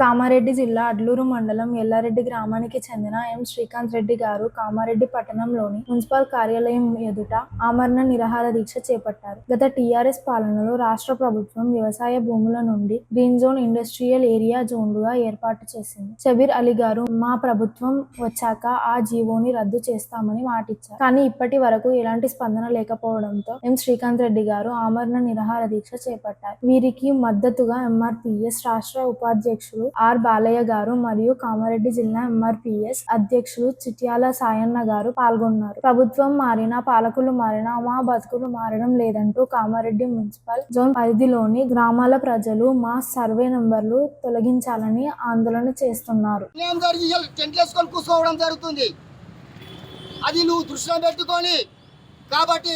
కామారెడ్డి జిల్లా అడ్లూరు మండలం ఎల్లారెడ్డి గ్రామానికి చెందిన ఎం శ్రీకాంత్ రెడ్డి గారు కామారెడ్డి పట్టణంలోని మున్సిపల్ కార్యాలయం ఎదుట ఆమరణ నిరాహార దీక్ష చేపట్టారు. గత టీఆర్ఎస్ పాలనలో రాష్ట్ర ప్రభుత్వం వ్యవసాయ భూముల నుండి గ్రీన్ జోన్ ఇండస్ట్రియల్ ఏరియా జోన్లుగా ఏర్పాటు చేసింది. షబీర్ అలీ గారు మా ప్రభుత్వం వచ్చాక ఆ జీవోని రద్దు చేస్తామని మాటిచ్చారు. కానీ ఇప్పటి వరకు ఎలాంటి స్పందన లేకపోవడంతో ఎం శ్రీకాంత్ రెడ్డి గారు ఆమరణ నిరాహార దీక్ష చేపట్టారు. వీరికి మద్దతుగా ఎంఆర్పీఎస్ రాష్ట్ర ఉపాధ్యక్షులు ఆర్ బాలయ్య గారు మరియు కామారెడ్డి జిల్లా ఎంఆర్పీఎస్ అధ్యక్షులు చిట్యాల సాయన్న గారు పాల్గొన్నారు. ప్రభుత్వం మారినా పాలకులు మారినా మా బతుకులు మారడం లేదంటూ కామారెడ్డి మున్సిపల్ జోన్ పరిధిలోని గ్రామాల ప్రజలు మా సర్వే నంబర్లు తొలగించాలని ఆందోళన చేస్తున్నారు. అది నువ్వు దృష్టిలో పెట్టుకొని కాబట్టి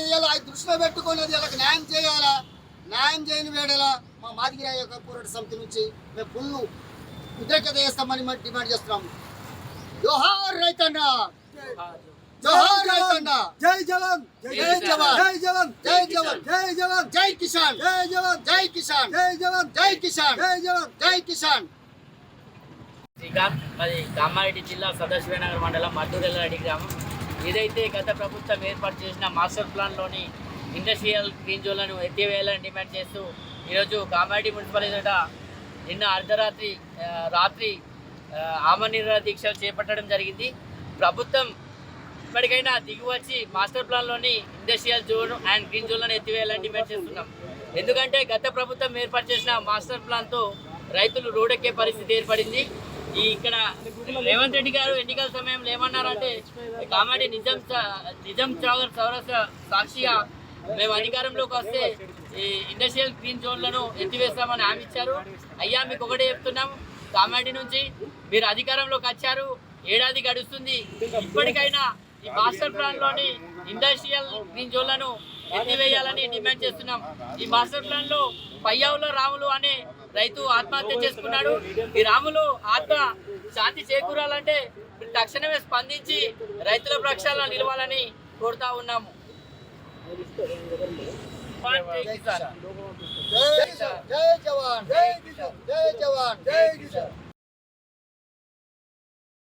దృష్టిలో పెట్టుకొని అది న్యాయం చేయాలా. న్యాయం చేయని వేడలా మా మాదిగిరి యొక్క పోరాట సమితి నుంచి మేము ఫుల్ వ్యతిరేకత చేస్తామని డిమాండ్ చేస్తున్నాము. జోహార్ రైతన్న, జోహార్ రైతన్న, జై జవాన్, జై జవాన్, జై జవాన్, జై జవాన్, జై జవాన్, జై కిసాన్, జై జవాన్, జై కిసాన్, జై జవాన్, జై కిసాన్, జై జవాన్, జై కిసాన్. శ్రీకాంత్, అది కామారెడ్డి జిల్లా సదాశివనగర్ మండలం మద్దూరెల్లారెడ్డి గ్రామం. ఏదైతే గత ప్రభుత్వం ఏర్పాటు చేసిన మాస్టర్ ప్లాన్లోని ఇండస్ట్రియల్ గ్రీన్ జోన్లను ఎత్తివేయాలని డిమాండ్ చేస్తూ ఈరోజు కామారెడ్డి మున్సిపల్ ఎదుట నిన్న అర్ధరాత్రి ఆమరణ నిరాహార దీక్షలు చేపట్టడం జరిగింది. ప్రభుత్వం ఇప్పటికైనా దిగువచ్చి మాస్టర్ ప్లాన్లోని ఇండస్ట్రియల్ జోన్ అండ్ గ్రీన్ జోన్లను ఎత్తివేయాలని డిమాండ్ చేస్తున్నాం. ఎందుకంటే గత ప్రభుత్వం ఏర్పాటు చేసిన మాస్టర్ ప్లాన్తో రైతులు రోడ్డెక్కే పరిస్థితి ఏర్పడింది. ఇక్కడ రేవంత్ రెడ్డి గారు ఎన్నికల సమయంలో ఏమన్నారంటే కామారెడ్డి నిజాం సాగర్ చౌరస్తా సాక్షిగా మేము అధికారంలోకి వస్తే ఈ ఇండస్ట్రియల్ గ్రీన్ జోన్లను ఎత్తివేస్తామని హామీ ఇచ్చారు. అయ్యా, మీకు ఒకటే చెప్తున్నాం, కామారెడ్డి నుంచి మీరు అధికారంలోకి వచ్చారు, ఏడాది గడుస్తుంది. ఇప్పటికైనా ఈ మాస్టర్ ప్లాన్లోని ఇండస్ట్రియల్ గ్రీన్ జోన్లను ఎత్తివేయాలని డిమాండ్ చేస్తున్నాం. ఈ మాస్టర్ ప్లాన్లో పయ్యావులో రాములు అనే రైతు ఆత్మహత్య చేసుకున్నాడు. ఈ రాములు ఆత్మ శాంతి చేకూరాలంటే తక్షణమే స్పందించి రైతుల పక్షాన నిలవాలని కోరుతా ఉన్నాము. జై జవాన్, జై జవాన్, జై కిసాన్, జై జవాన్, జై కిసాన్.